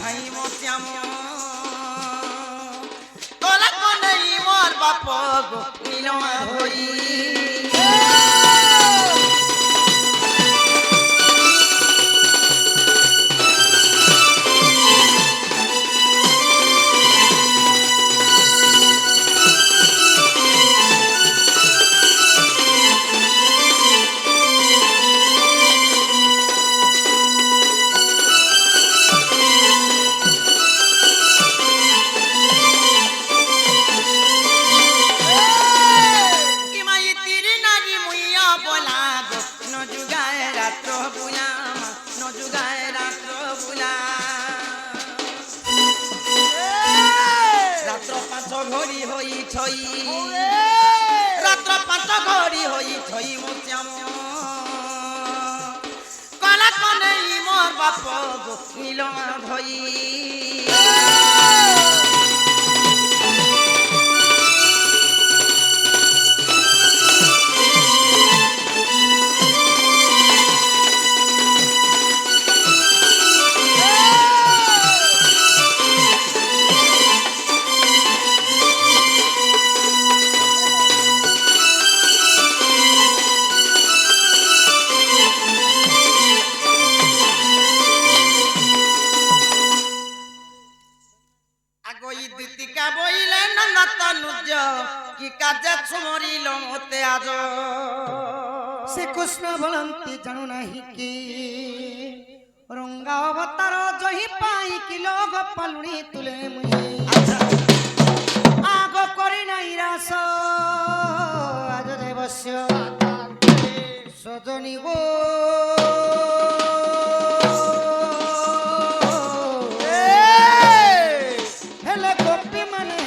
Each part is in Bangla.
ঠাই মশ্যাম কলা কনেই মোর বাপ গো নীলমা ধই ঘড়ি হই ছই রাত্র 5 ঘড়ি হই ছই মশ্যাম কলা কনেই মোর বাপ গো নীলমা ধই কি কাজে ছুমরিল মতে আজ শ্রীকৃষ্ণ বলন্তি জানু নাহি কি রঙ্গা অবতার জহি পাই কি লোগ পালুনি তুলে মুই আগ করি নাই রাস আজ দেবস্য সজনী গো হেলে গোপী মানে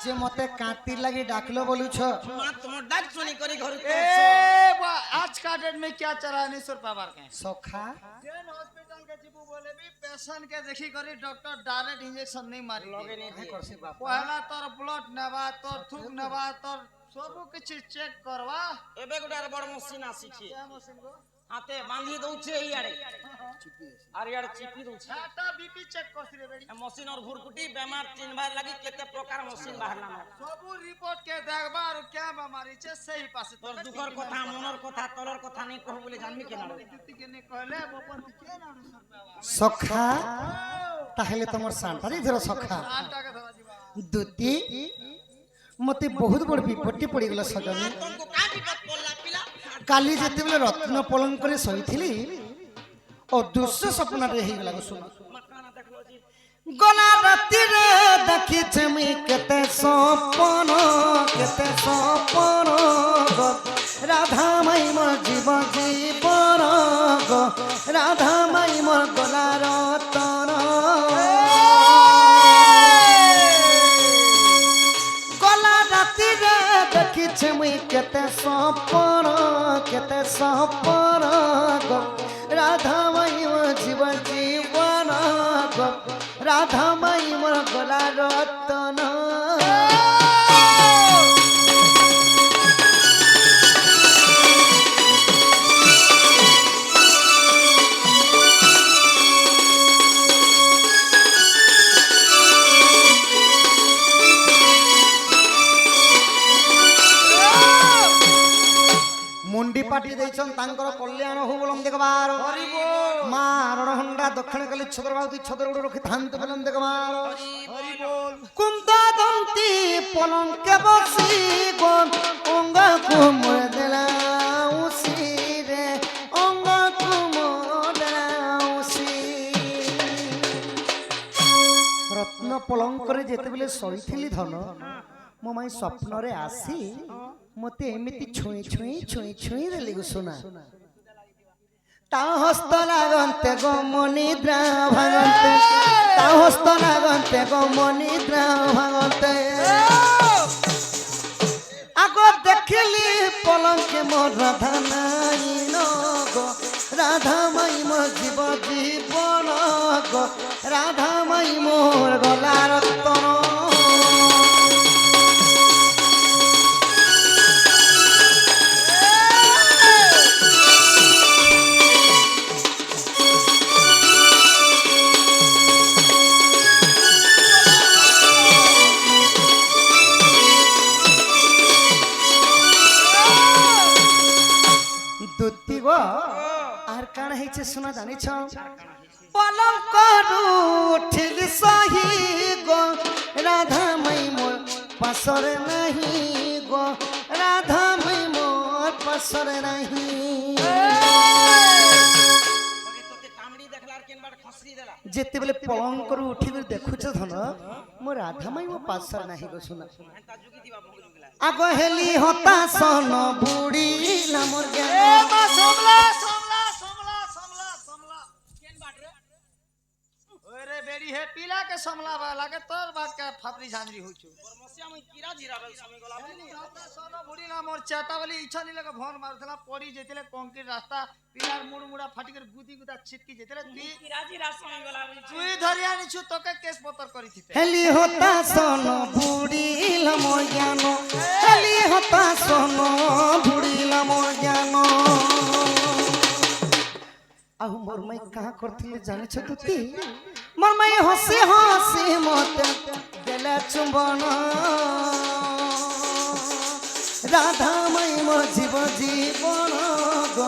যে মতে কাঁতি লাগি डाकलो बोलुछ मां तुम डाक सुनी करी घर ए आज का डेट में क्या चला नहीं सर पावर के सखा जेन हॉस्पिटल के जीबू बोले भी पेशेंट के देखी करी डॉक्टर डायरेक्ट इंजेक्शन नहीं मारी लगे नहीं करसी बाप पहला तोर ब्लड नेबा तोर थूक नेबा तोर सब कुछ चेक करवा एबे गुडार बड़ मशीन आसीछि क्या मशीन को हाथे बांधी दउछे इयाडे আর ইয়ার চিপি দउछे डाटा बीपी चेक करसी रे बेडी मशीन और भुरकुटी बेमार चिन्हबार लागि केते प्रकार मशीन बाहरला सब रिपोर्ट के देखबा और क्या बीमारी छे सही पासे तोर दुखर कथा मनर कथा तोरर कथा नहीं कहू बोले जानबी केना जुती के ने कहले बपन के ना सखा তাহলে তোমার সান্তারি ধর সখা डाटा के धरा जीवा দুতি মতে বহুত বড় বিপত্তি পড়ি গলা সজনী तुमको का विपद पड़ला पिला কালি যেতেবেলে রত্ন পলঙ্ক করে শোইছিলি ও দুঃস্ব স্বপ্ন রহি গলা শুন मकाना देखलो जी গলা রাতি রে দেখিছে আমি কেতে স্বপ্ন গো রাধা মাই মোর জীব জীবন গো রাধা মাই মোর গলা রতন গলা রাতি রে দেখিছে আমি কেতে স্বপ্ন গো রাধা মাই মোর জীব জীবন গো রাধা মাই মোর গলা রতন मुंडी पाटी देछन तांकर कल्याण हो बोलम देखबार हरि बोल मा रणहंडा दक्षिण काली छदर बाउती छदर उड़ रखि धांत बोलम देखबार हरि बोल कुंदा दंती पलंके बसी गो अंग कुमर देला उसी रे अंग कुमर देला उसी रत्न पलंक रे जेते बेले सईथिली धन मो माई स्वप्न रे आसी मते एमिति छुई छुई छुई छुई देली गो सुना ता हस्त लागन्ते गो मनिद्रा भागन्ते ता हस्त लागन्ते गो मनिद्रा भागन्ते आगो देखिली पलंके मोर राधा नाई नो गो রাধা মাই মোর জীবন গো রাধা মাই মোর গলা রতন আর কাণ হয়েছে শোনা জানিছ পলঙ্করু উঠিলি সহি গো রাধা মাই মোর পাশরে নাহি গো রাধা মাই মোর পাশরে নাহি যেତେବେଳେ পলঙ্করু উঠিকি দেখুছ ধন মো রাধা মাই মো পাশরে নাহি গো শোনা আগ হেলি হতাশন বুড়িলা মোর জ্ঞান बेड़ी है पीला के समला वाला के तोर बात का फापरी झांझरी होचू परमसिया में कीरा जीरा बल समय गला सोनो बुढ़ी ना मोर चाटावली इच्छा नहीं लगा भोन मारथला पड़ी जेतेले कंक्रीट रास्ता पिलार मुड़ मुड़ा फाटी कर गुदी गुदा छिटकी जेतेले तुई कीरा जीरा समय गला तुई धरिया नि छु तोके केस पतर करी थिते हेली होता सोनो बुढ़ीला मोर ज्ञान हेली होता सोनो बुढ़ीला मोर ज्ञान आहु मोर माई कहाँ करथिले जानिछ तुती मोर माई हसी हसी मते देला चुंबन राधा माई मोर जीवन गो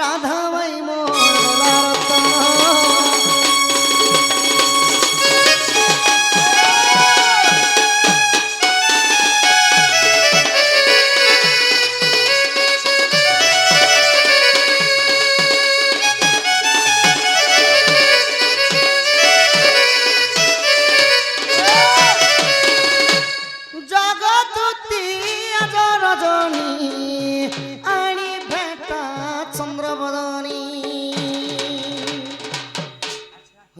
राधा माई मोर गला रतन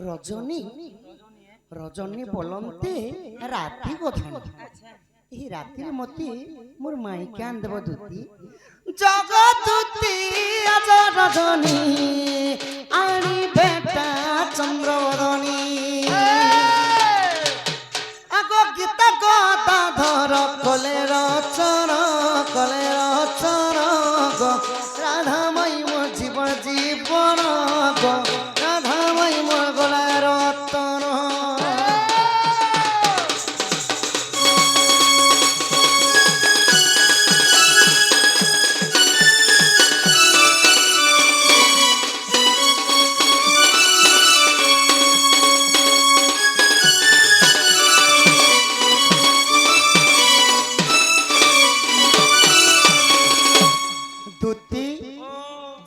रजनी रजनी बोलते राति कथन এই রাতির মতে মোর মাই কেন দেব দুতি জগদুতি আজ রজনী আনি বেটা চন্দ্রবদনী আগ গীত গদা ধর কলে রচন গো রাধা মাই মোর জীবন গো রাধা মাই মোর গলা রতন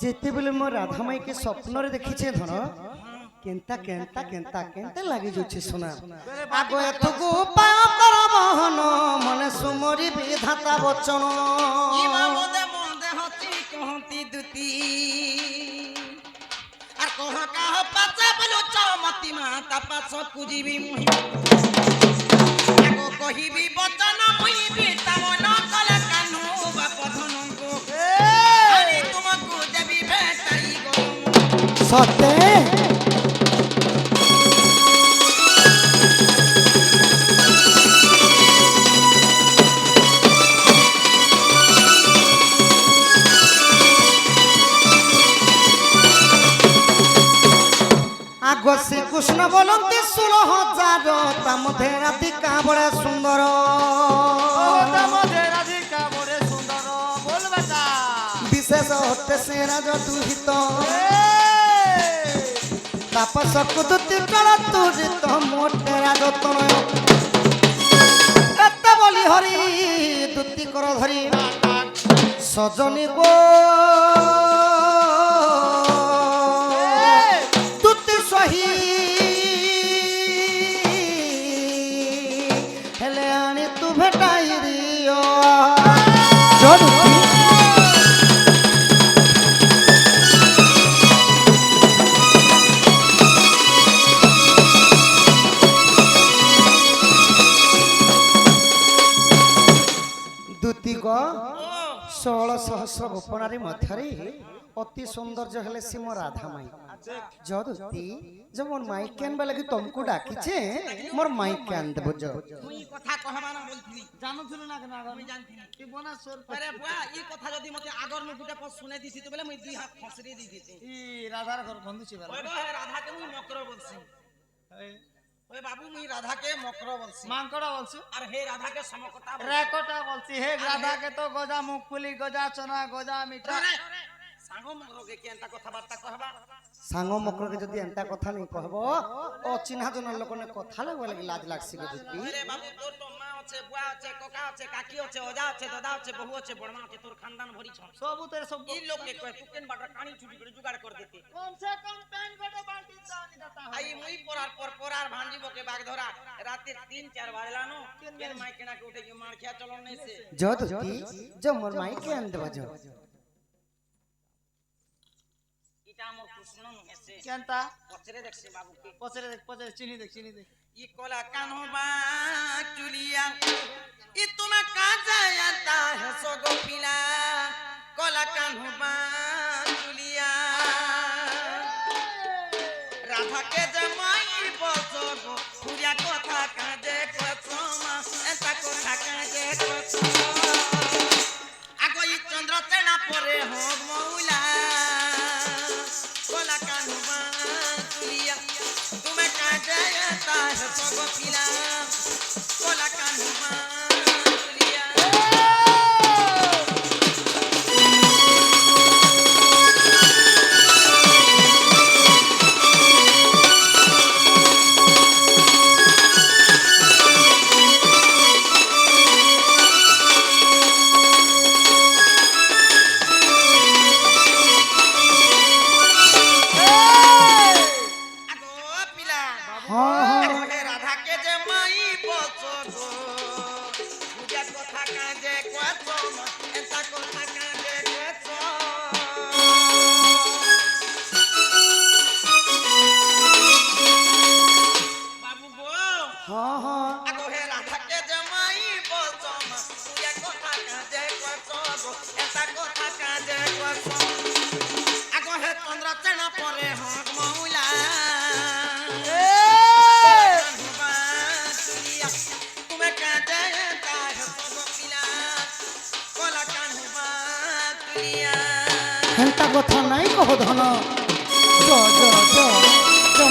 যেতেবেলে মো রাধা মাইকে স্বপ্নরে দেখিছে ধন কেনতা কেনতা কেনতা কেনতা লাগি যাচ্ছে সোনা আগ এতকু উপায় কর বহন মনে সুমরি বিধাতা বচন ইমামদে বন্দে হতি কহতি দুতি আর কহ কাহ পাছে বলু চমতি মাতা পাছ কুজিবি মুহি আগো কহিবি বচন মুহিবি তামন কলে কানু বাপ ধনঙ্গো আরে তুমকু দেবি ভেটাই গো সতে আগ শ্রীকৃষ্ণ বলতে 16,000 তা মধ্যে রাধিকা বড় সুন্দর বিশেষ হতে সে রাজ দুহিত তাপস কুদুতি কর তুজিত মোটে রাজতন এত বলি হরি দুতি কর ধরি সজনী গো দুতি সহি হেলে আনি তু ভেটাই দিও দুতি গো 16 সহস্র গোপনারী মধ্যে অতি সৌন্দর্য হলে সে মোর রাধা মাই যদি যে মোর মাই কেন বেলা কি তমকু ডাকিছে মোর মাই কেন দেব তুই কথা কহবা না বলছিলি জানুছিল না কেন আগর আমি জানছিলি কি বনা সোর আরে বুয়া এই কথা যদি মতে আগর নু গুটা পর শুনে দিছি তো বলে মুই দুই হাত ফসরি দি দিছি ই রাধার ঘর বন্ধু ছিল ওই গো হে রাধাকে মুই মকর বলছি ওই বাবু মুই রাধাকে মকর বলছি মাংকড়া বলছো আর হে রাধাকে সমকতা বলছি। রেকটা বলছি হে রাধাকে তো গজা মুখফুলি গজা চনা গজা মিঠা সাঙ্গ মকরকে কি এন্তা কথাবার্তা কহবা সাঙ্গ মকরকে যদি এন্তা কথা নেই কহব ও চিহ্না জনের লোকনে কথা লাগবে লাগি লাজ লাগছি গো দিদি আরে বাবু তোর তো মা আছে বুয়া আছে কোকা আছে কাকি আছে ওজা আছে দাদা আছে বহু আছে বড়মা আছে তোর খানদান ভরি ছ সবু তেরে সব এই লোককে কয় তু কেন বাটা কানি ছুটি করে জুগাড় কর দিতে কম সে কম প্যান বেটা বালতি দানি দাতা আই মুই পরার ভাঞ্জিবকে বাগ ধরা রাতে 3-4 বাজলানো কেন মাই কেনা কে উঠে কি মার খেয়া চলন নাই সে যদি যে মোর মাই কেন দেব ইটা মোর কৃষ্ণ হেসে কেনতা পছরে দেখছি বাবুকে পছরে চিনি দেখ ই কলা কানবা চুলিয়া ই তোমা কাজা আতা হেসো গো পিলা কলা কানবা চুলিয়া রাধাকে যে মাই বসো গো পুরিয়া কথা কাজে কসমা এতা কথা কাজে কসমা আগো ই চন্দ্র তেনা পরে হোক মৌলা কলা কানবা চুলিয়া তুমি কাজে আতা হেসো গো পিলা কলা কানবা চুলিয়া হেন্তা কথা নাই কহ ধন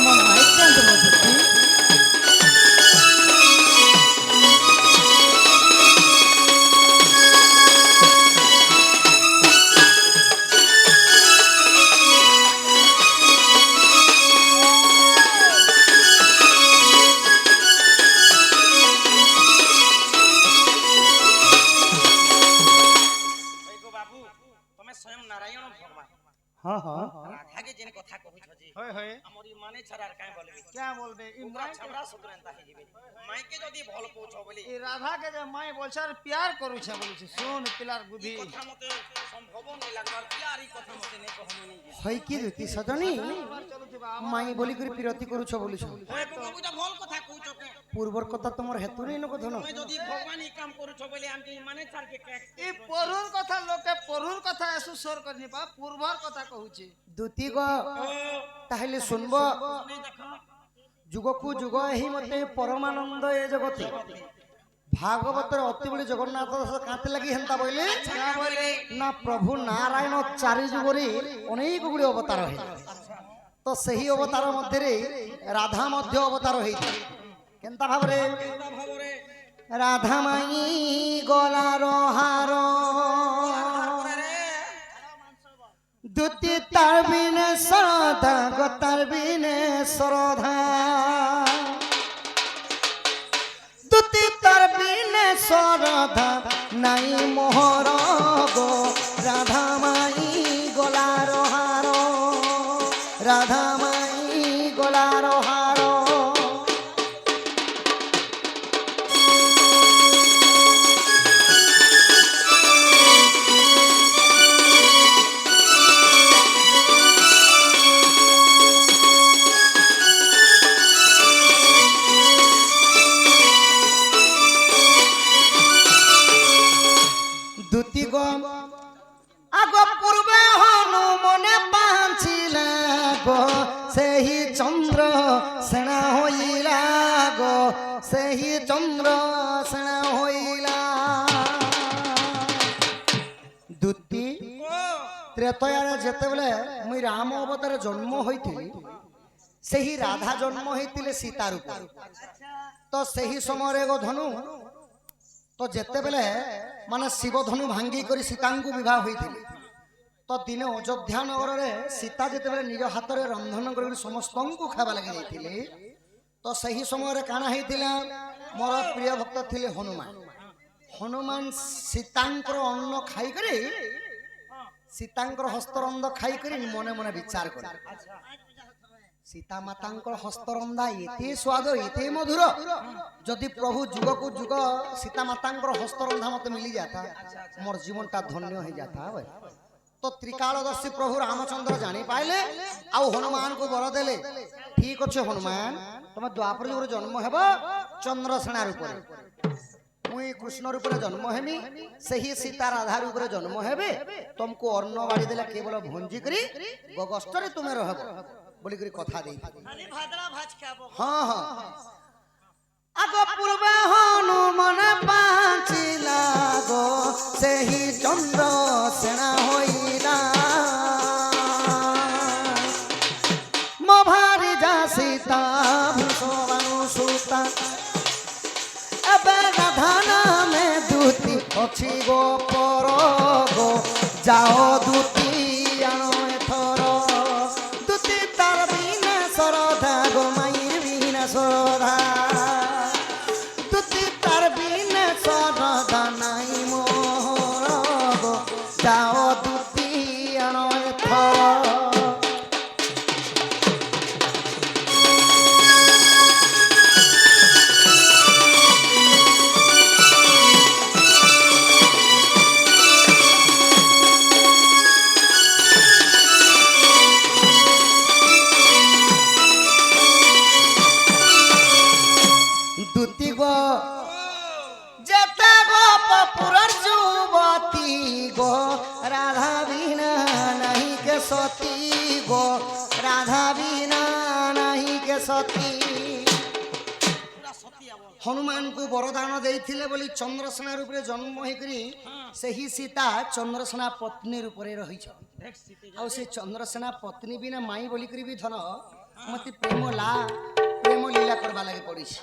মোর মাই কেন দেব দিদি স্বয়ং নারায়ণ ভগবান হ্যাঁ হ্যাঁ রাধাকে যেন কথা কহুছ যে হয় হয় আমরি মানে ছাড়া আর কাই বলবি क्या बोलबे ई ওরা ছামড়া সুতরেন্তা হই যাবে মাইকে যদি ভাল কହୁছ বলি ई राधा के जे माई बोलछ और प्यार करू छ बोलछ सुन पिलार এই बुद्धि কথা মতে সম্ভব নাই লাগবার প্যার এই কথা মতে নে কহমনি হয় কি দিদি সজনী चलू थिबा মাই বলি করে বিরতি করুছ বলিছ ওই বাবুটা ভাল কথা কହୁছ কে পূর্বর কথা তোমার হেতু নেই নক ধন তুমি যদি ভগবান এই কাম করুছ বলি আমি মানে ছাড়কে কে ई परुर कथा लोके परुर कथा एसु सोर करनी पा पूर्वर कथा कहूची দুতি গ তাহলে শুনব শুনে দেখো যুগকু যুগ এই মতে পরমানন্দ এ জগতে ভাগবতর অতি বড় জগন্নাথ দাস কাঁতে লাগি হেন্তা বইলে क्या बोले না প্রভু নারায়ণ চারি যুগরে অনেক গুড়ি অবতার হয়ে তো সেই অবতার মধ্যে রাধা মধ্য অবতার হইতে কেনতা ভাবরে ভাবরে রাধা মাই গলার হার দুতি তার বিনে শ্রদ্ধা গতার বিনে শ্রদ্ধা দুতি তার বিনে শ্রদ্ধা নাই মোহর গো রাধা মাই গলার হার রাধা মাই গলার হার দুতি গম আগ পূর্বে হনুমন ତ୍ରେତୟାରେ ଯେତେବେଳେ ମୁଇଁ ରାମ ଅବତାରେ ଜନ୍ମ ହୋଇଥିଲି ସେହି ରାଧା ଜନ୍ମ ହେଇଥିଲେ ସୀତା ରୂପରେ ତ ସେହି ସମୟରେ ଗୋ ଧନୁ ତ ଯେତେବେଳେ ମାନେ ଶିବ ଧନୁ ଭାଙ୍ଗି କରି ସୀତାଙ୍କୁ ବିବାହ ହୋଇଥିଲେ ତ ଦିନେ ଅଯୋଧ୍ୟା ନଗରରେ ସୀତା ଯେତେବେଳେ ନିଜ ହାତରେ ରନ୍ଧନ କରି ସମସ୍ତଙ୍କୁ ଖାଇବା ଲାଗି ଯାଇଥିଲେ ତ ସେହି ସମୟରେ କାଣା ହେଇଥିଲା ମୋର ପ୍ରିୟ ଭକ୍ତ ଥିଲେ ହନୁମାନ ହନୁମାନ ସୀତାଙ୍କର ଅନ୍ନ ଖାଇକରି ସୀତାଙ୍କର ହସ୍ତରନ୍ଧ ଖାଇକରି ମନେ ମନେ ବିଚାର କଲେ सीता माता हस्तरंधा एते स्वाद एते मधुर जदि प्रभु जुग को जुग सीता माता हस्तरंधा मत मिली जाता मोर जीवन टा धन्य हो जाता भाई तो त्रिकालदर्शी प्रभु रामचंद्र जानी पाइले आउ हनुमान को बर देले ठीक अच्छे हनुमान तुम द्वापर युग जन्म हेब चंद्रसेना रूप मुई कृष्ण रूप जन्म हेमी सही सीता राधा रूप जन्म हेबे तुमको अन्न बाड़ी देला केवल भंजी करी गगस्टर तुम्हें रहब बोली करी कथा दे हाँ हाँ आग पूर्व हनुमान पाचिला गो सही चंद्र सेना होइला मो भारी जा सीता भूषवानु सुता एबे राधाना में दूती अच्छी गो पर गो जाओ दूती आनो एथर दूती तार बिना सरधा गो माई बिना सरधा दूती तार बिना सरधा नाई मोर गो जाओ दूती आनो एथर सती गो राधा बिना नहीं के सती हनुमान को वरदान देइथिले बोली चंद्रसेना रूप रे जन्म होइकरी सही सीता चंद्रसेना पत्नी रूप रे रही छ आ से चंद्रसेना पत्नी बिना माई बोली करी भी धन मते प्रेम लीला करबा लागे पड़ी छ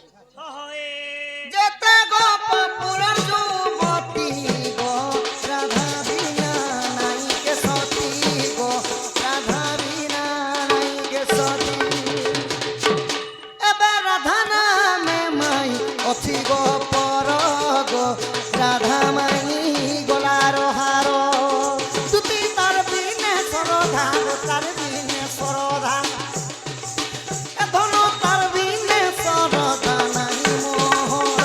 जते गोप पुरन जुवती गो राधा बिना नहीं के सती गो राधा बिना नहीं के सती एबे राधा नाम माई अथी गो पर गो राधा माई गोलारो हारो तुती तार बिना सरधा गो तार बिना सरधा ए धनो तार बिना सरधा नहीं मोहर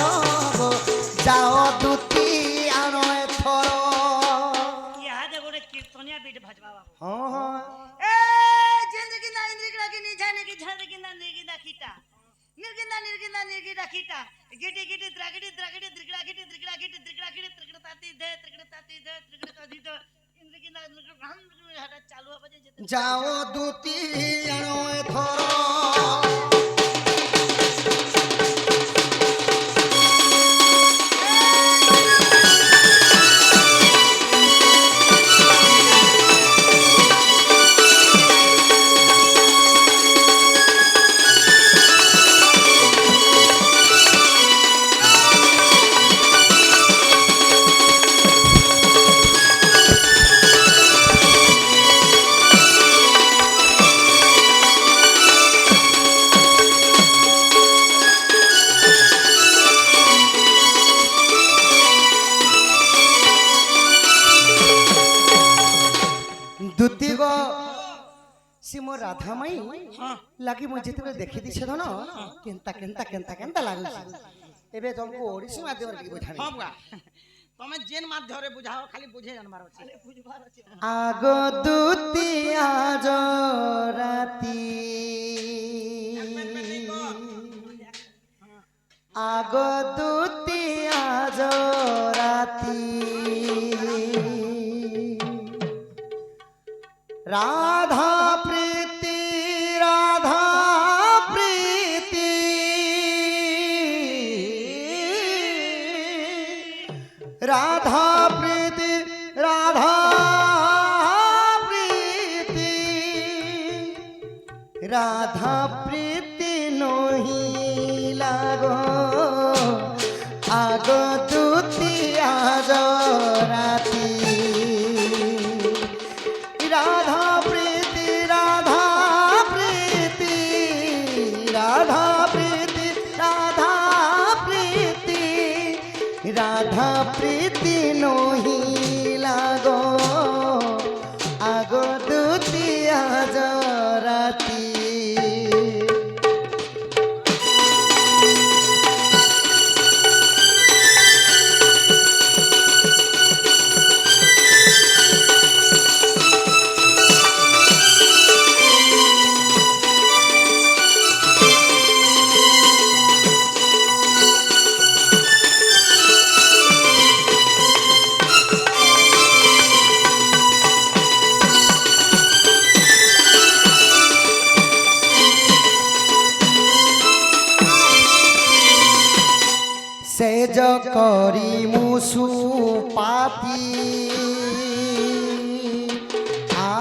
गो जाओ दुती आनो एथर याद गोटे कीर्तनिया बीट भजवा हां हां ए जिंदगी ना इंद्रिगड़ा की निजाने की झंडगी ना निर्गिदा कीटा निर्गिदा कीटा गिटी गिटी द्रागिटी द्रागिटी द्रिगड़ा गिटी द्रिगड़ा गिटी द्रिगड़ा गिटी त्रिगड़ा ताती दे इंद्रिगी ना हम हटा चालू है बजे जाओ दुती आनो एथर दुती गो सिमो राधा माई लागी मु जेते देखि दिछे धन केनता केनता केनता केनता लागु एबे तुमको ओडिसी माध्यम रे बुझानी हां बा तमे जेन माध्यम रे बुझाओ खाली बुझे जानबार अछि आगो दुती आज राती आगो दुती आज राती राधा प्रीति राधा प्रीति राधा प्रीति राधा রাধা প্রীতি নহি লাগো আগ দুতি আজ রাতি রাধা প্রীতি রাধা প্রীতি রাধা প্রীতি রাধা প্রীতি রাধা প্রীতি নহি লাগো আগ দুতি আজ রাতি সেজ করি মুসু পাতি আ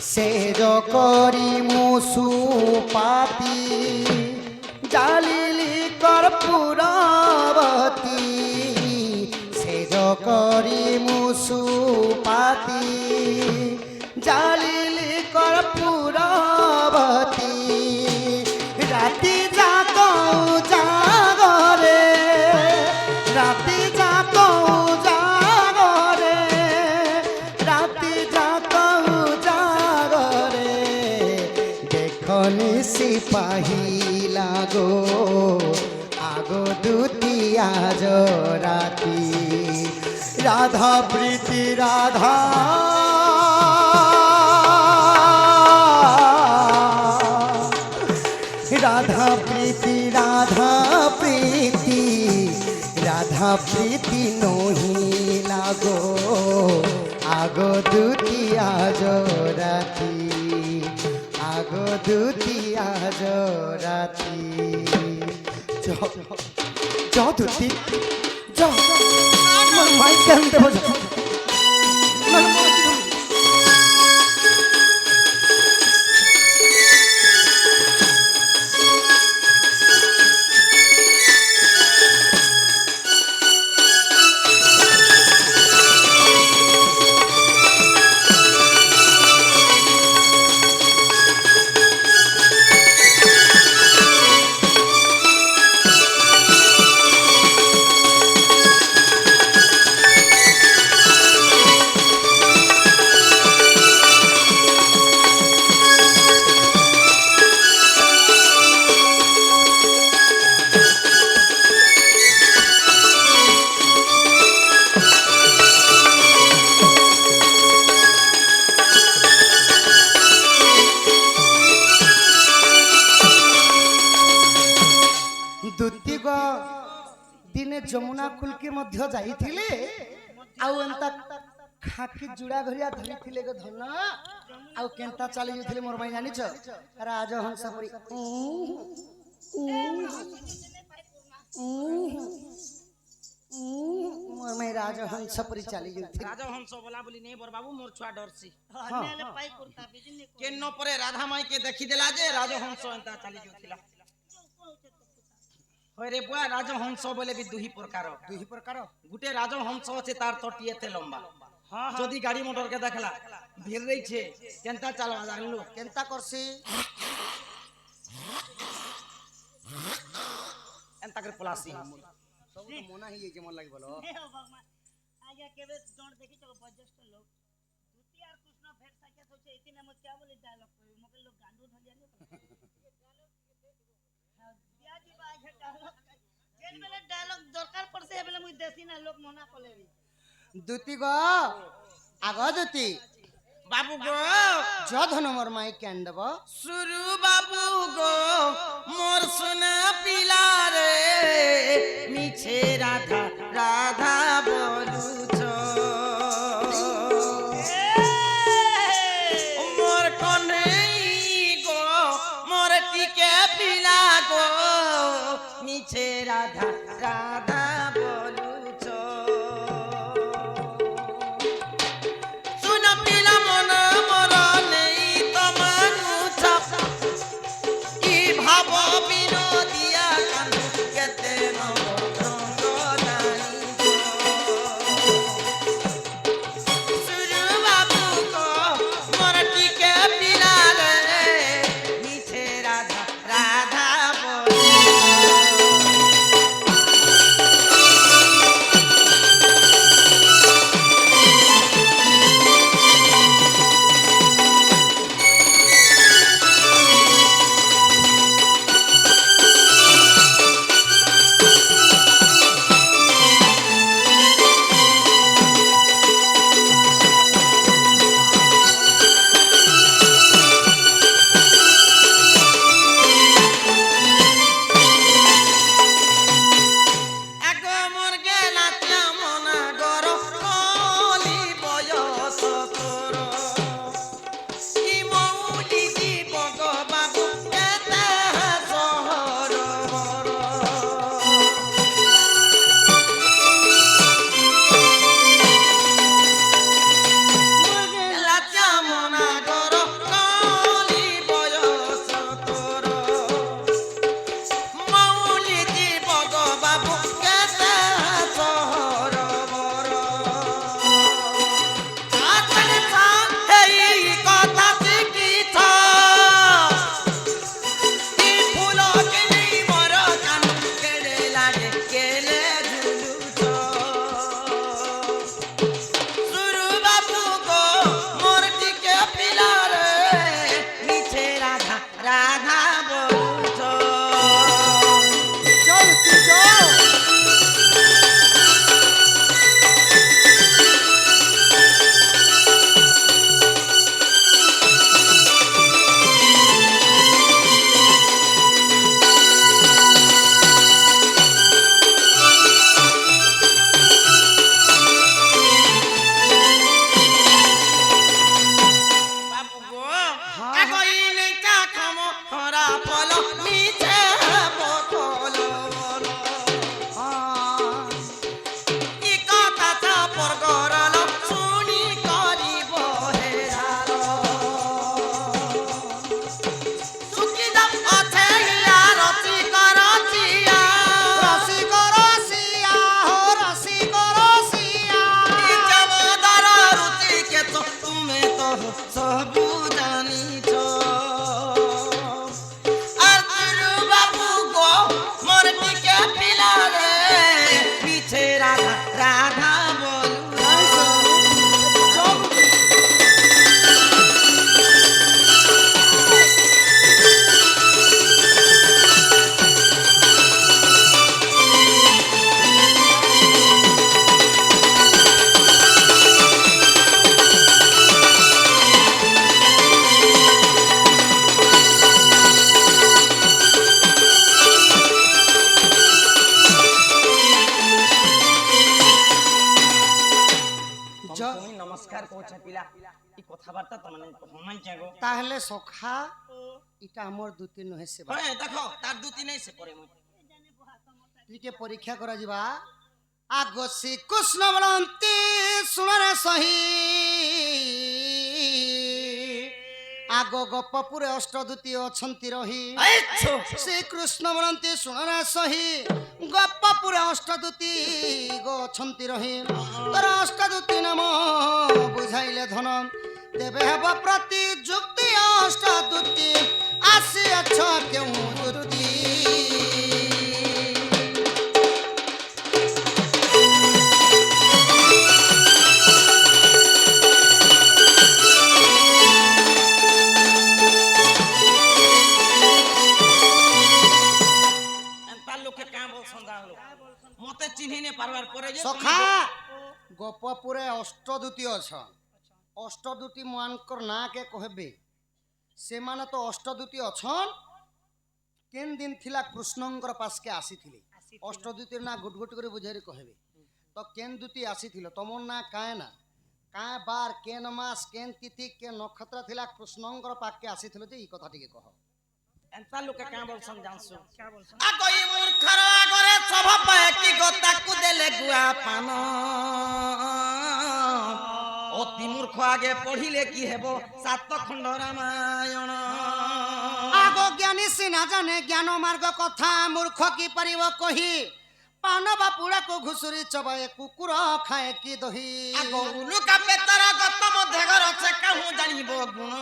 সেজ করি মুসু পাতি জালিলি কর্পূরবতী সেজ করি মুসু পাতি জালিলি কর্পূরবতী রাতি যাক জাগরে রাতি যাক জাগরে রাতি যাক জাগরে দেখনি সিপাহী লাগো আগো দুতি আজ রাতি রাধা প্রীতি রাধা রাধা প্রীতি রাধা প্রীতি রাধা প্রীতি নহি লাগো আগো দুতি আজ রাতি আগো দুতি আজ রাতি দুতি মাই কেন দেব দিনে যমুনা কুলকে মধ্য যাইଥିଲେ ଆଉ ଏନ୍ତା ଖାକି ଜୁଡ଼ା ଘରିଆ ଧରିଥିଲେ ଗো ଧନ ଆଉ କେନ୍ତା ଚାଲି ଯାଇଥିଲେ ମୋର ପାଇଁ ଜାଣିଛ ରାଜହଂସ ପରି ମୋର ପାଇଁ ରାଜହଂସ ପରି ଚାଲି ଯାଇଥିଲେ রাজহংস বলা বলি নেই বড় বাবু মোর ছুয়া ডরছি নেলে পাই করতা বিদিনে কেন পরে রাধা মাই কে দেখি দেলা যে রাজহংস এন্তা চালি যাউଥିଲା হরে বুয়া রাজহংস বলে বি দুহি প্রকার গুটে রাজহংস আছে তার তটি এতে লম্বা যদি গাড়ি মোটর কে দেখলা ভিড় রইছে কেনতা চালবা জানলু কেনতা করছি এন্তা করে পলাসি সব তো মনা হই যাইছে মন লাগি বলো হে ভগবান আগে কেবে দৌড় দেখি তো বজ্রষ্ট লোক দুতি আর কৃষ্ণ ফের সাকে সোচে ইতিনে মত क्या बोले डायलॉग मके लोग गांडू धलिया नहीं बियाजी बाज डायलॉग जेन बेले डायलॉग दरकार पड़से बेले मुई देसी ना लोग मना कोलेरी দুতি গো আগো দুতি বাবু গো জ ধন মোর মাই কেন দেব সুরু বাবু গো মোর সোনা পিলা রে মিছে রাধা রাধা বলুছ মোর কনেই গো মোর টিকে পিলা গো মিছে রাধা রাধা বলুছ রাধা রাধা বলছ চল তুই চল। বাবু গো আগই নেতা খম হরা ফল মিছে বতল কি কথা চাপর গরল শুনি করিব হেরাল সুখী দাম আছে ইয়ার রচি করচিয়া রসিক রসিয়া হো রসিক রসিয়া। চমদার রুচি কে তো তুমি তো সবু জানিছ আর তিরু বাবু গো মোর টিকে পিলা রে পিছে রাধা রাধা বলু চল। তুমি নমস্কার কହୁଛ পিলা ই কথাবার্তা তো মানে হনাই চাগো তাহলে সখা এটা আমার দুটি নহে সেবা হয় দেখো তার দুতি নাই সে পরে মই ଟିକେ পরীক্ষা করা ଯିବା আগ শ্রীকৃষ্ণ বলন্তি শুণরে সহি আগ গপপুরে অষ্টদূতি অছন্তি রহি আইছো শ্রীকৃষ্ণ বলন্তি শুণরে সহি গপপুরে অষ্টদূতি গো অছন্তি রহি তোর অষ্টদূতি নাম বুঝাইলে ধন দেবে হেব প্রতি যুক্তি অষ্টদূতি আসিয়াছ কেউ দূতি তার লোকে কাঁ বলছন জানলো মতে চিহ্নি নে পারবার পরে যে সখা গপপুরে অষ্টদূতি অছন অষ্টদূতি মানকর না কে কহবে সেমানে তো অষ্টদূতি অছন কেন দিন থিলা কৃষ্ণঙ্কর পাশকে আসিথিলে অষ্টদূতির না গুট গুট করে বুঝাই কহবে তো কেন দুতি আসিথিল তমর না কায় না কায় বার কেন মাস কেন তিথি কেন নক্ষত্র থিলা কৃষ্ণঙ্কর পাককে আসিথিল যে এই কথা টিকে কহ তার লোকে কাঁ বলছন জানছো আগই মূর্খর আগরে সভ পায় কি গতাকু দেলে গুয়া পান অতি মূর্খ আগে পড়িলে কি হেব সাত খণ্ড রামায়ণ আগ জ্ঞানী সিনা জানে জ্ঞান মার্গ কথা মূর্খ কি পারিব কহি পান বা পুড়াকু ঘুষুরি চবায়ে কুকুর খায় কি দহি আগ উলুকা পেতর গত মধ্যে ঘর আছে কাহু জানিব গুণ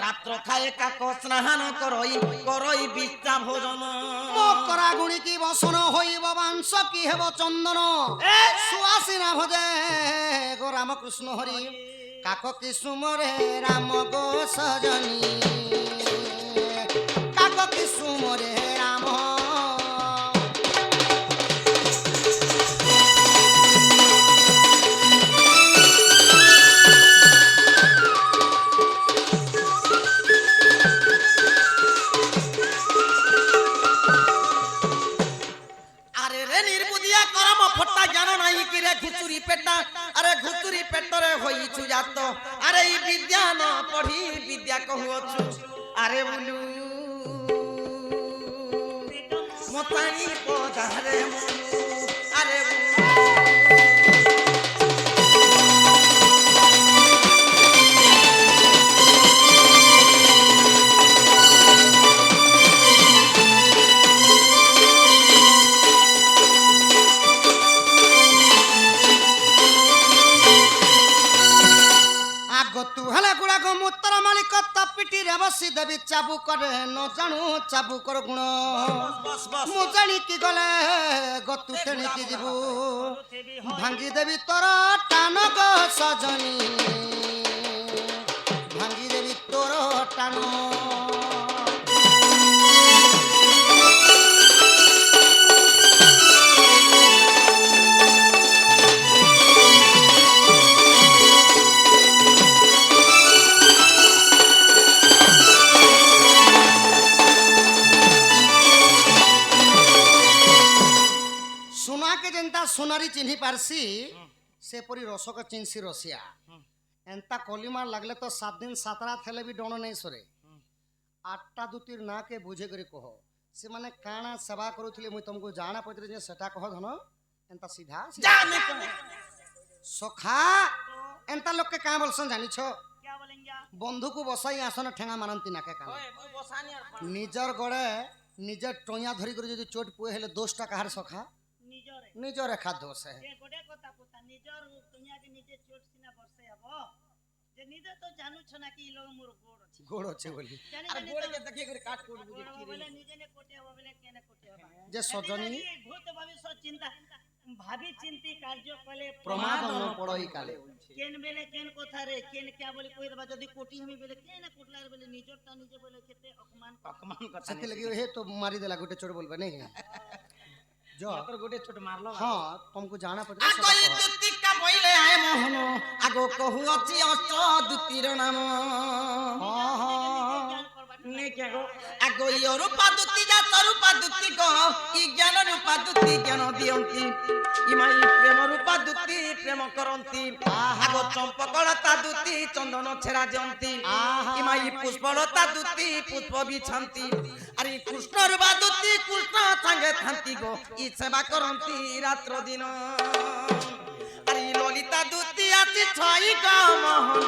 রাত্র খায় কাক স্নান করই বিদ্যা ভোজন মকরা গুণী কি বসন হইব বাংশ কি হেব চন্দন সুয়াসিনা ভজে গো রামকৃষ্ণ হরি কাক কি সুমরে রাম গো সজনী কাক কি সুমরে রাম আরে রে নির্বুদিয়া করম ফটা জ্ঞান নাই কি রে ঘুচুরি পেটা আরে ঘুচুরি পেটরে হইছু জাত আরে এই বিদ্যা ন পঢ়ি বিদ্যা কহুছু আরে বুলু মতানি পদারে মনু আরে বুলু তু হেলে গুড়াক মূত্র মালিক পিঠিরে বসি দেবী চাবুকরে ন জাণু চাবুকর গুণ বস বস মু জাণিকি গলে গতু তেণিকি ଯିବୁ ভাঙ্গি দেবী তোর টান গো সজনী ভাঙ্গি দেবী তোর টানো সোনাকে যেন্তা সোনারি চিহ্নি পারছি সেপরি রসক চিনছি রসিয়া এন্তা কলিমার লাগলে তো 7 দিন 7 রাত হেলে বি ডণ নেই সরে আটটা দুতির না কে বুঝে করে কহ সে মানে কাଣା সেবা করুথিলে মুই তুমকু জানা পড়তে যে সেটা কহ ধন এন্তা সিধা জানে কো সখা এন্তা লোককে কাঁ বলছন জানিছ क्या बोलेंगे आप? বন্ধুকু বসাই আসন ঠেঙা মানন্তি নাকে কান ওই মুই বসানি আর পান। নিজর গড়ে নিজের টইয়া ধরি করে যদি চোট পুয়ে হেলে দোষটা কাহার সখা নিজরে নিজর একা দোষ হে যে গোটে কথা পুতা নিজর দুনিয়া के নিজে চোট সিনা বর্ষে হব যে নিজে তো জানু ছ না কি ই লোক মোর গোড় আছে গোড় আছে বলি জানি আর জানি গোড়ে তো কে দেখে করে কাট কোড বুঝে গোড় কি রে বলে নিজে নে কোটে হব বলে কেনে কোটে হব যে সজনী ভূত ভবিষ্যৎ চিন্তা ভাবি চিন্তি কার্য কলে প্রমাদ ন পড়ই কালে কেন বেলে কেন কথা রে কেন क्या बोले कोई दबा যদি কোটি হমি বেলে কেন কোটলার বেলে নিজরটা নিজে বলে কেতে অপমান অপমান কথা সেতে লাগি হে তো মারি দেলা গোটে চোট বলবে नहीं जो তোর গোটে ছোট মারলো हाँ तुमको जाना पड़ेगा আগই দুতিকা বইলে আয় মোহন আগো কহু অছি অষ্ট দুতির নাম हाँ हाँ জ্ঞান করবা নে কে গো আগো ই রূপা দুতি যা তরূপা দুতি গো ই জ্ঞান রূপা দুতি জ্ঞান দিয়ন্তি ইমাই প্রেম রূপা দুতি প্রেম করন্তি আগো চম্পকলতা দুতি চন্দন ছেড়া জয়ন্তি ইমাই পুষ্পলতা দুতি পুষ্প বিছান্তি আরে কৃষ্ণ রূপা দুতি কৃষ্ণ সঙ্গে থান্তি গো ই সেবা করন্তি রাত্র দিন আরে ললিতা দুতি আছে ছয় গো মোহন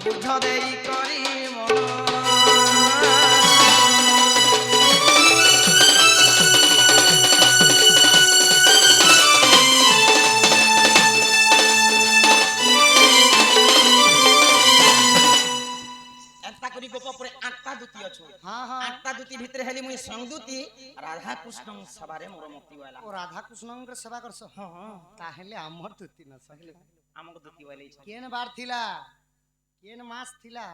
বুঝ দেই করি মন এন্তা করি গোপ পরে আটটা দুতি অছো हाँ हाँ আটটা দুতি ভিতরে হেলি মুই সংদুতি রাধা কৃষ্ণ সবারে মোর মুক্তি হইলা ओ राधा कृष्ण के सेवा करस हाँ हाँ ताहेले हमर तुति न सहिले আমাকে দুতি হইলাই केन बार थिला केन मास थिला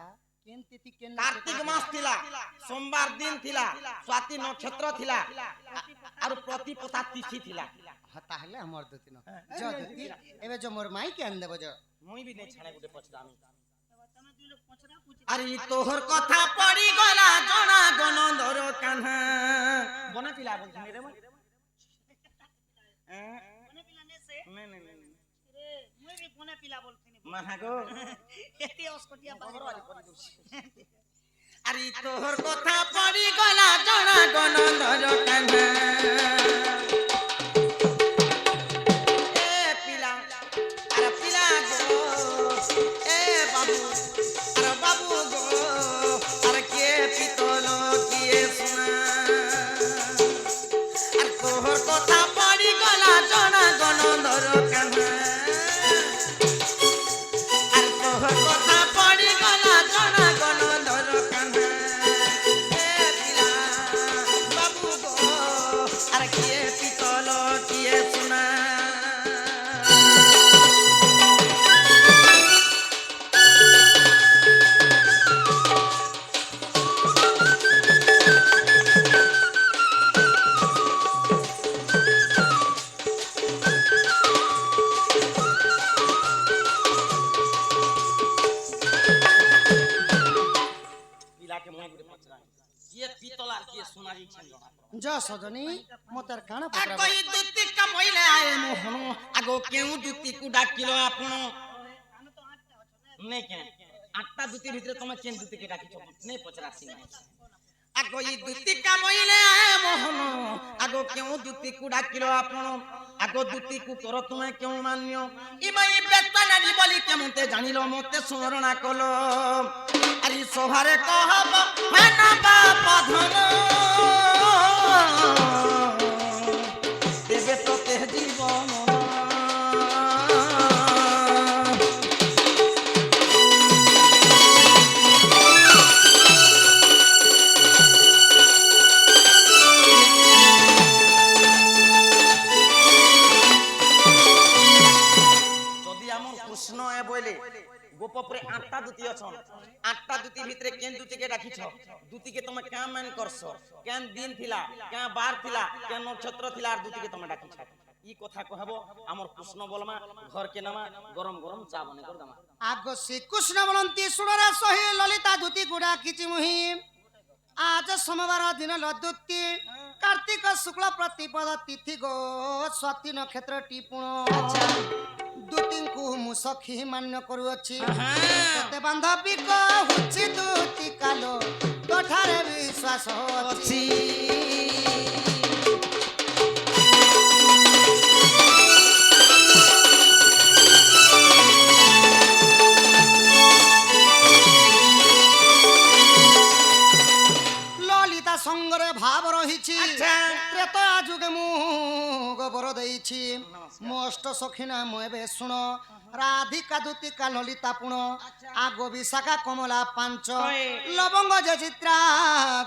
केन तिथि केन কার্তিক মাস থিলা সোমবার দিন থিলা স্বাতি নক্ষত্র থিলা আর প্রতিপতা তিথি থিলা हाँ ताहेले हमर तुति न जो तुति एबे जो मोर माई के आन देबो जो মুই বি নেই ছাড়ে গুটে পছরামি তুমি দুই লোক পছরা পুছি আরে তোহর কথা পড়ি গলা জনা গনন্দর কান্হা বনা পিলা বলছিস রে মই কোনে পিলা নে সে নে নে নে রে মুই বি কোনে পিলা বলছিনি মাহাগো এতে অস্কটিয়া বাগর আরে তোহর কথা পড়ি গলা জনা গনন্দর কান্হা এ পিলা আরে পিলা গো এ বাবু আরে বাবু গো আরে কে পিতল কে সোনা আর তোহর কথা পড়ি গলা জনা গনন্দর কান্হা আর তোহর কথা পড়ি গলা জনা গনন্দর কান্হা এ পিলা বাবু গো আর কে পিতল কে সোনা পিলাকে মনে করে পছরাই কিয়ে পিতল আর কিয়ে সোনার ইচ্ছা জনা जो सजनी मोतर काना पकड़ा আগই দুতি কামইলে আয়ে মোহন আগো কেউ দুতি কু ডাকিলো আপন আমি তো আটটা আছো না নে কে আটটা দুতি ভিতরে তুমি কেন দুতি কে ডাকিছো নে পছরাছি নাই আগই দুতি কামইলে আয়ে মোহন আগো কেউ দুতি কু ডাকিলো আপন আগো দুতি কু কর তুমি কেউ মান্য ইমাই বেতা নারী বলি কেমতে জানিলো মতে স্মরণা কলো আরে সোহারে কহব মানা বাপ ধন দেবে তোকে জীবন যদি আমার কৃষ্ণ এ বইলে গোপপরে আটটা দুতি অছন আটটা দুতি ভিতরে কেন দুতিকে রাখিছ দুতিকে তুমি কেন মান করছ কেন দিন থিলা কেন বার থিলা কেন নক্ষত্র থিলা আর দুতিকে তুমি রাখিছ ই কথা কহব আমার কৃষ্ণ বলমা ঘরকে নামা গরম গরম চা বনে কর দামা আগ শ্রীকৃষ্ণ বলন্তি শুণরে সহি ললিতা দুতি গুড়া খিচি মুহি আজ সোমবার দিন লদ্যুতি কার্তিক শুক্ল প্রতিপদ তিথি গো স্বাতি নক্ষত্র টিপুণ দুতিଙ୍କୁ ମୁଁ ସଖୀ ମାନ୍ୟ କରୁଅଛି କେତେ ବାନ୍ଧବୀ କହୁଛି ଦୁତି କାଲ ତୋଠାରେ ବିଶ୍ୱାସ ଅଛି ললিতা সঙ্গরে ভাব রহিছি ত্রেতা যুগে ମୁଁ গোবর ଦେଇছি ମୋ ଅଷ୍ଟ ସଖୀ ନାମ ଏବେ ଶୁଣ ରାଧିକା ଦୁତିକା ଲଳିତା ପୁଣ ଆଗ ବିଶାଖା କମଳା ପାଞ୍ଚ ଲବଙ୍ଗ ଯେ ଚିତ୍ରା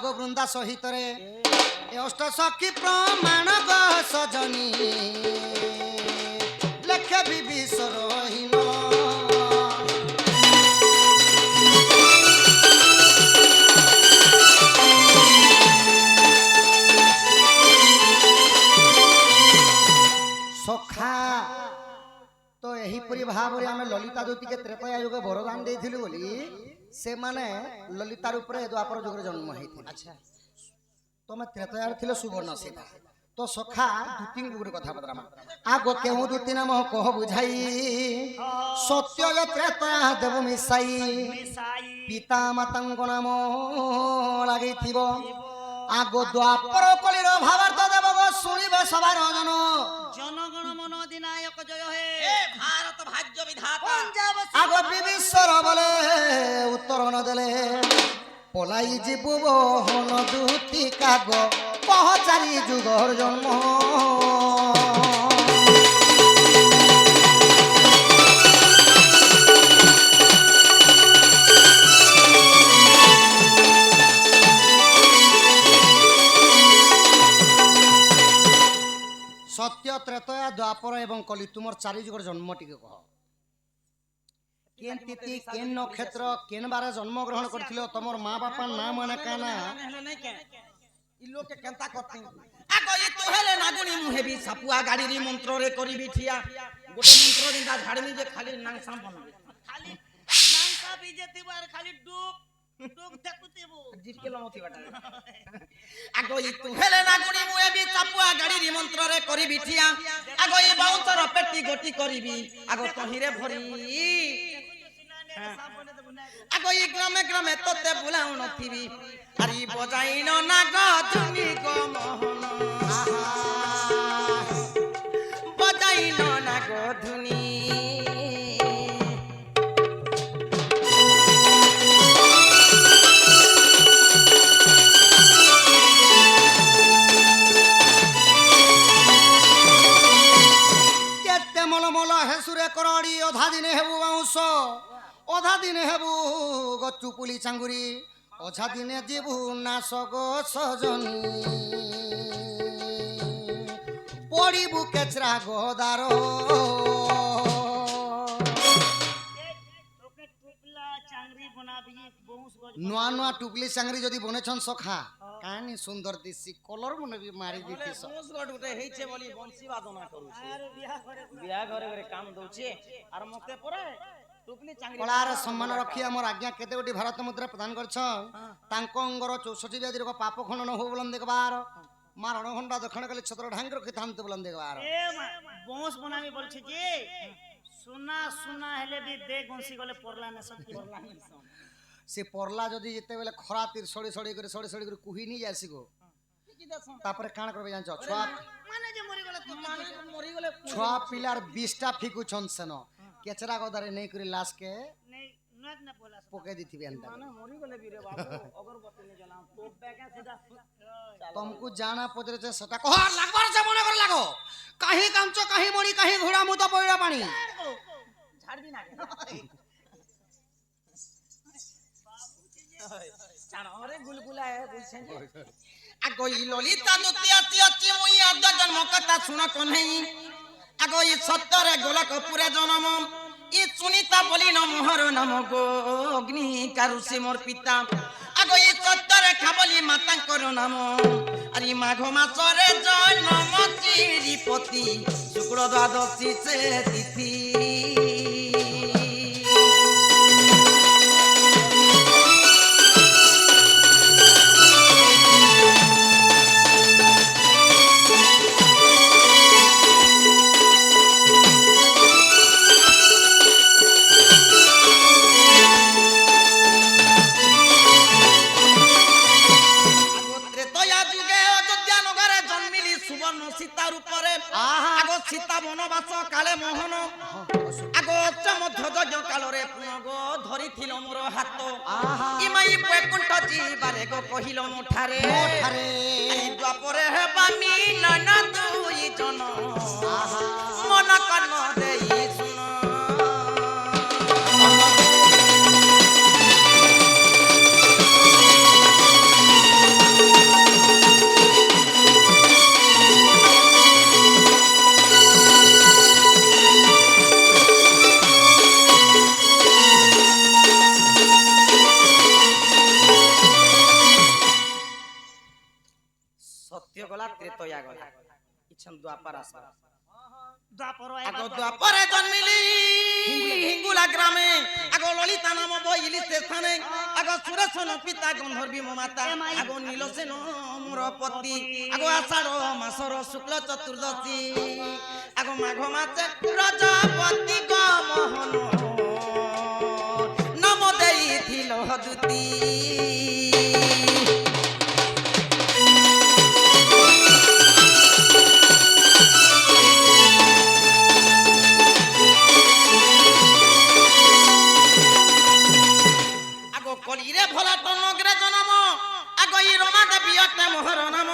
ଗୋବୃନ୍ଦା ସହିତରେ ଏ ଅଷ୍ଟ ସଖୀ ପ୍ରମାଣ ଗ ସଜନୀ ଲେଖେ ବିବିସରହୀନ সখা তো এহিপরি ভাবে আমি ললিতা জ্যোতিকে ত্রেতয়া যুগে বরদান ଦେଇଥିଲୁ ବୋଲି ସେମାନେ ললিতা রূপে দ্বাপর যুগরে জন্ম হয়েছিল আচ্ছা তুমি ত্রেতয়ার ছিল সুবর্ণ সীতা তো সখা দুতিଙ୍କୁ ଗୋଟେ কথা বদরামা আগ কেউ দুতি নাম কহ বুঝাই সত্য যে ত্রেতয়া দেব মিশাই পিতা মাতাঙ্গ নাম লাগেইথিব আগ দ্বাপর কলির ভাবার্থ দেব শুনিবে সবার জন জনগণ মন অধিনায়ক জয় হে ভারত ভাগ্য বিধাতা পঞ্জাব আগ বিবিশ্বর বলে উত্তর ন দেলে পলাই ଯିବୁ বহন দুতি কাগ পহচারি যুগর জন্ম সত্য ত্রেতয়া দ্বাপর এবং কলি তোমার চারি যুগর জন্ম টিকে কহ কেন তিথি কেন নক্ষত্র কেন বারে জন্মগ্রহণ করেছিল তোমার মা বাপার নাম মানে কানা হেলে নাই কে ই লোকে কেনতা করতে আগ ই তো হেলে নাগুনি মুহেবি সাপুয়া গাড়িরি মন্ত্রে করিবি ঠিয়া গোটে মন্ত্র দিন ঝাড়মি যে খালি নাং সাম্পন খালি নাংসা বিজেতি আর খালি ডুক ডুক দেখুতেবো জিতকে লমতি বাটা আগ ই তো হেলে নাগুনি মুহেবি সাপুয়া গাড়িরি মন্ত্রে করিবি ঠিয়া আগ ই বাউচর পেটি গটি করিবি আগ তহিরে ভরি আগ ই গ্রামে গ্রামে তোতে বুলাও নথিবি আরি বজাইন না গধুনি গো মোহন বজাইন না গধুনি কেতে মলমল হেসুরে করড়ি অধা দিনে হেবু বাউঁশ অধা দিনে হেবু গচু পুলি চাঙ্গুরি অঝা দিনে জিবু নাশ গো সজনী পড়িবু কেচরা গোদার তোকে টুপলা চাংরি বনাবি বহুস গজ নূয়া নূয়া টুকলি চাঙ্গরি যদি বনেছন সখা কানি সুন্দর দিছি কলর মনে বি মারি দিতিস মোস গড উঠে হেইছে বলি বংশী বাদনা করুছে আর বিয়া করে বিয়া ঘরে ঘরে কাম দউছে আর মতে পরে টুকলি চাংরি কলার সম্মান রক্ষি আমার আজ্ঞা কেতে গোটি ভারত মুদ্রা প্রদান করছ তাঙ্ক অঙ্গর 64 ব্যাধির পাপ খণ্ডন হো বলন দেখবার মা রণঘণ্টা দক্ষিণ কালী ছত্র ঢাঙ্গ রক্ষি থামতে বলন দেখবার এ বংশ বনাবি বলছে যে সোনা সোনা হেলে বি দে গংসি গলে পড়লা না সত্যি পড়লা সে পড়লা যদি যেতেবেলে খরা তীর সড়ি সড়ি করে কুহি নি যাসি গো কি দেছ তারপরে কাণ করবে জানছ ছুয়া মানে যে মরি গলে তো মানে মরি গলে ছুয়া পিলার 20টা ফিকুছন সেন কেচরা গদারে নেই করে লাশকে নেই নট না বলা পকে দিতিবে এন্তা মানে মরি গলে বিরে বাবু অগরবত্তি নে জ্বালাম তো ব্যাগে সিধা तुमको जाना पदरेছে সেটা কহ আর লাগবার আছে মনে করে লাগো কাহি কামচো কাহি মরি কাহি ঘোড়া মুত পয়ড়া পানি ঝাড়বি না চাণরে গুলগুলা বুঝছেন আগই ললিতা দুতিয়াতি অতি মুই আদ জন্ম কথা শুন কনই আগই সত্যরে গোলকপুরে জন্ম ই সুনিতা বলি ন মোহর নাম গো অগ্নি কারুষি মোর পিতা আগো ই সত্যরে খাবলি মাতাঙ্কর নাম আরে মাঘ মাসরে জন্ম চিরিপতি শুক্র দ্বাদশী সে তিথি সীতার উপরে আগো সীতা বনবাস কালে মোহন আগো মধ্য যজ্ঞ কালরে গো ধরিছিল মোর হাত ইমাই বৈকুণ্ঠ জীবারে গো কহিল মুঠারে এই দ্বাপরে হেবা মিলন দুই জন মন কর্ণ দেই শুন গলা ত্রেতয়া গলা ইছন দ্বাপার আসা আগো দ্বাপরে জন্মিলি হিঙ্গুলা গ্রামে আগো ললিতা নাম বইলি স্থানে আগো সুরেশন পিতা গন্ধর্বী মাতা আগো নীলসেন মোর পতি আগো আষাঢ় মাসর শুক্ল চতুর্দশী আগো মাঘ মাসে প্রজাপতি গো মোহন নাম দেইছিল দুতি কলিরে ভোলা টনগ্রে জনম আগো ই রমা দেবী অটে মোহর নাম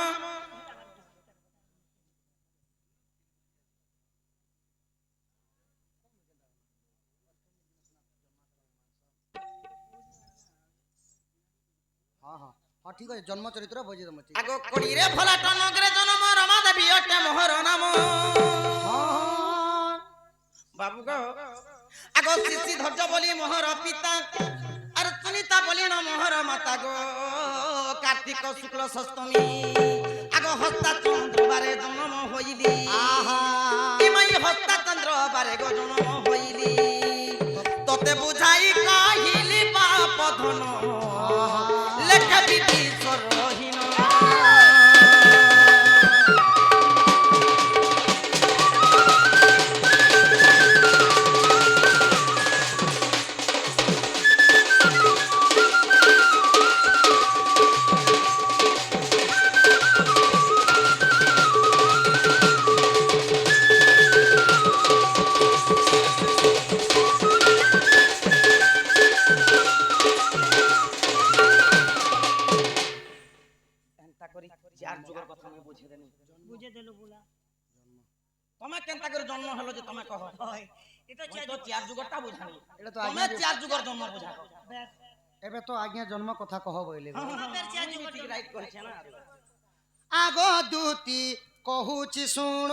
হ্যাঁ ঠিক আছে জন্ম চরিত্র বুঝি দম আগো কলিরে ভোলা টনগ্রে জনম রমা দেবী অটে মোহর নাম বাবু গো আগো শিশি ধৈর্য বলি মোহর পিতা আর সুনিতা বলি ন মোহর মাতা গো কার্তিক শুক্ল ষষ্ঠমী আগো হস্তা চন্দ্র বারে জন্ম হইলি ইমাই হস্তা চন্দ্র বারে গো জন্ম হইলি তোতে বুঝাই কহিলি বাপ ধন লেখা বিধি সরহীন তুমি কেনতা করে জন্ম হলো যে তুমি কহ এটা তো চার যুগটা বুঝানি এটা তো তুমি চার যুগর জন্ম বুঝা এবে তো আজ্ঞা জন্ম কথা কহ বইলে ঠিক রাইট কইছে না আগ দুতি কহুছি শুণ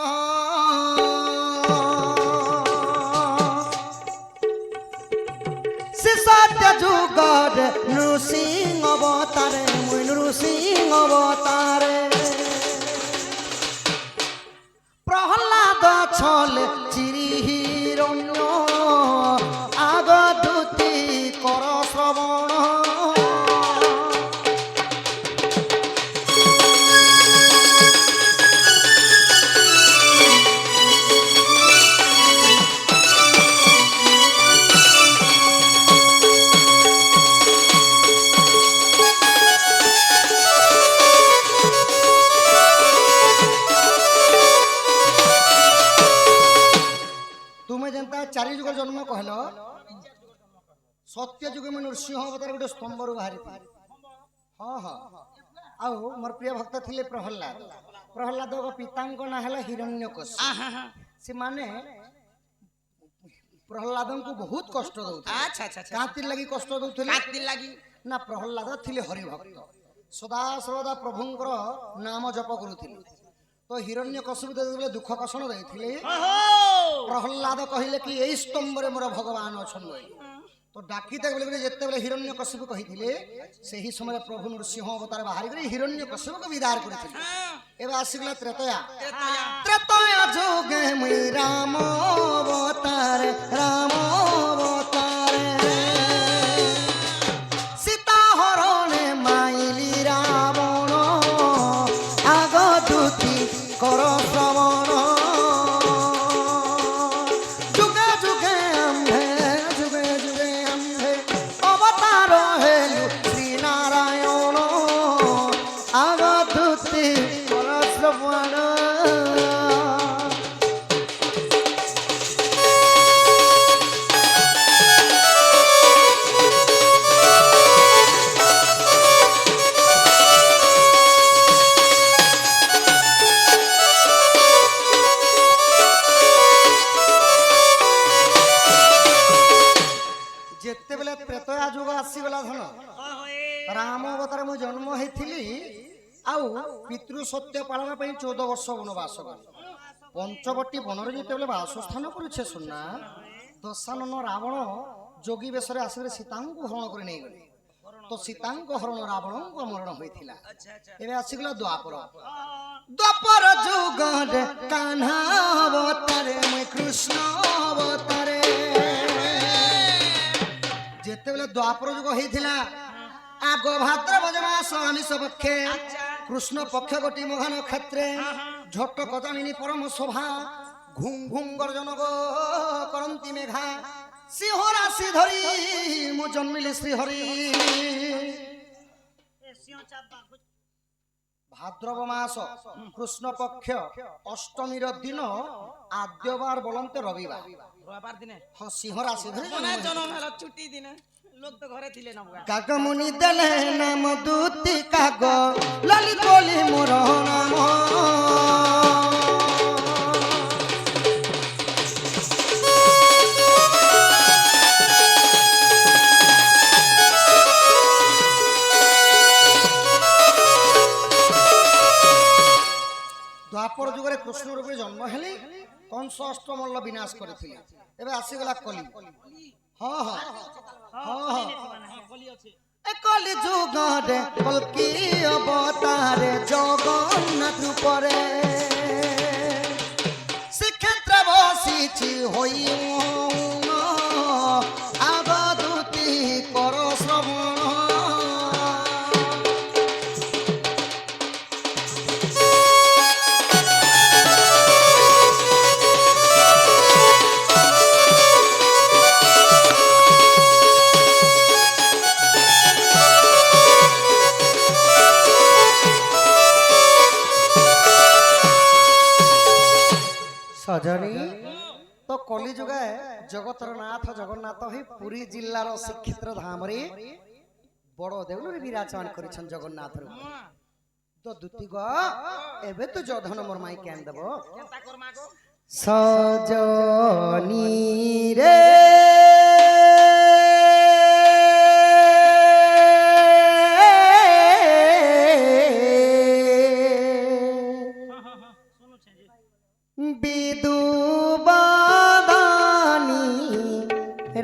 সে সত্য যুগর নৃসিংহ অবতারে মুই নৃসিংহ অবতারে প্রহ্লাদ ছলে চিরি হিরণ্য আগ দুতি কর শ্রবণ চারি যুগ জন্ম কহল সত্য যুগে মুই নৃসিংহ অবতার গোটে স্তম্ভରୁ ବାହାରିଥିଲି ହଁ ହଁ ଆଉ ମୋର ପ୍ରିୟ ଭକ୍ତ ଥିଲେ ପ୍ରହଲ୍ଲାଦ ପ୍ରହଲ୍ଲାଦଙ୍କ ପିତାଙ୍କ ନାଁ ହେଲା ହିରଣ୍ୟକଶ୍ୟପ ସେମାନେ ପ୍ରହଲ୍ଲାଦଙ୍କୁ ବହୁତ କଷ୍ଟ ଦଉଥିଲେ ଆଚ୍ଛା ଆଚ୍ଛା କାହାତିର ଲାଗି କଷ୍ଟ ଦଉଥିଲେ କାତି ଲାଗି ନା ପ୍ରହଲ୍ଲାଦ ଥିଲେ ହରିଭକ୍ତ ସଦା ସର୍ବଦା ପ୍ରଭୁଙ୍କର ନାମ ଜପ କରୁଥିଲେ তো হিরণ্য কশিপু যেতবে দুঃখ কষণ ଦେଇଥିଲେ ଓହୋ প্রহ্লাদ কহিলে কি এই স্তম্ভরে মোর ভগবান অছন বলি তো ডাকিতে বলে যেতবে হিরণ্য কশিপু কহিଥିଲେ সেই সময় প্রভু নৃসিংহ অবতার বাহারি করে হিরণ্য কশিপুকে বিদার করেছিল এবার আসিগলা ত্রেতয়া ত্রেতয়া যোগে মুই রাম অবতার রাম অবতার সীতা হরণে মাইলি রাবণ আগদূতি কর শ্রবণ যুগে যুগে আম্ভে যুগে যুগে আম্ভে অবতার হেলু শ্রীনারায়ণ আগদূতি কর শ্রবণ যেତେବେଳେ ତ୍ରେତୟା ଯୁଗ ଆସିଗଲା ଧନ ରାମ ଅବତାର ମୁଁ ଜନ୍ମ ହେଇଥିଲି ଆଉ ପିତୃ ସତ୍ୟ ପାଳନ ପାଇଁ 14 ବର୍ଷ ବନବାସ କଲି ପଞ୍ଚବଟୀ ବନରେ ଯେତେବେଳେ ବାସସ୍ଥାନ କରୁଛେ ସୁନା ଦଶାନନ ରାବଣ ଯୋଗୀ ବେଶରେ ଆସିଲେ ସୀତାଙ୍କୁ ହରଣ କରି ନେଇଗଲେ ତ ସୀତାଙ୍କ ହରଣ ରାବଣଙ୍କ ମରଣ ହୋଇଥିଲା ଏବେ ଆସିଗଲା ଦ୍ୱାପର ଦ୍ୱାପର ଯୁଗରେ କାହ୍ନା ଅବତାରେ ମୁଁ କୃଷ୍ଣ ଅବତାରେ যেতেবেলে দ্বাপর যুগ হয়েছিল আগ ভাদ্রপদ মাস আমিষ পক্ষে কৃষ্ণ পক্ষ গোটি মহান ক্ষেত্রে ঝট্ট কদামিনী পরম শোভা ঘুম ঘুম গর্জন গো করন্তি মেঘা সিংহ রাশি ধরি মু জন্মিলি শ্রীহরি ভাদ্রব মাস কৃষ্ণ পক্ষ অষ্টমীর দিন আদ্যবার বলন্তে রবিবার রবিবার দিনে হ্যাঁ সিংহ রাশি ধরে মনে জন্ম হলো ছুটি দিনে লোক তো ঘরে ଥିଲେ না কাকমুনি দেলে নাম দূতি কাগ ললিত বলি মোর নাম দ্বাপর যুগরে কৃষ্ণ রূপে জন্ম হেলে কংস অষ্টমল্ল বিনাশ করেছিল এবার আসিগলা কলি হ্যাঁ হ্যাঁ হ্যাঁ হ্যাঁ কলি যুগরে কলকি অবতারে জগন্নাথ রূপরে শ্রীক্ষেত্রে বসিছি হই আগদূতি কর শ্রবণ সজনী তো কলি যুগে জগতর নাথ জগন্নাথ হই পুরী জিল্লার শ্রীক্ষেত্র ধামরে বড় দেউলরে বিরাজমান করেছেন জগন্নাথ রূপ তো দুতি গো এবে তো জধন মোর মাই কেন দেব কেনতা করমা গো সজনী রে বিদুবাদানি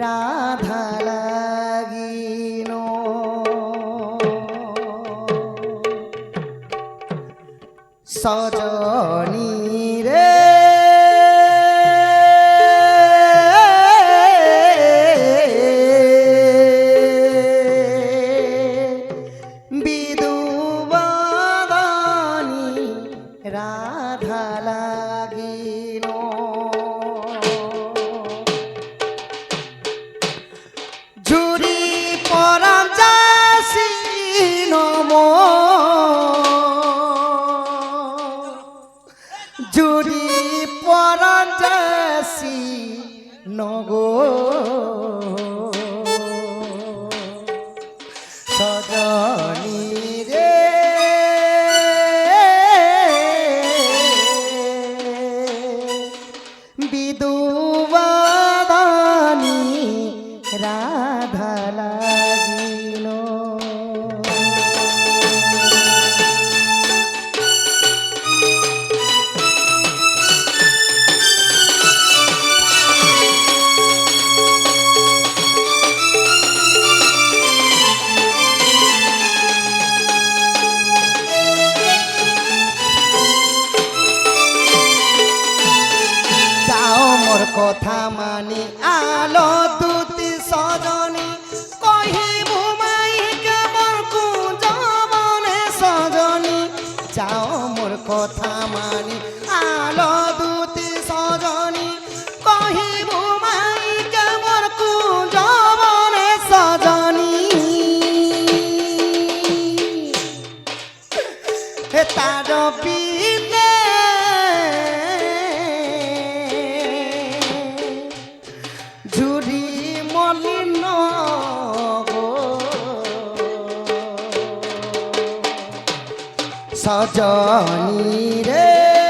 রাধা লাগিন সজনী রে বিদুবাদানি রাধা লাগিন ঝুরি পরাম যাসি নম ঝুরি পরাম যাসি নগো সজনী রে বিদুবাদানি রাধা লাগিল কথা মানি আলো দুতি সজনী কহিবু মাই কেমন কুঞ্জবনে সজনী যাও মোর কথা মানি আলো দুতি সজনী কহিবু মাই কেমন কুঞ্জবনে সজনী হে তার বিনে ঝুরি মলিন গো সজনী রে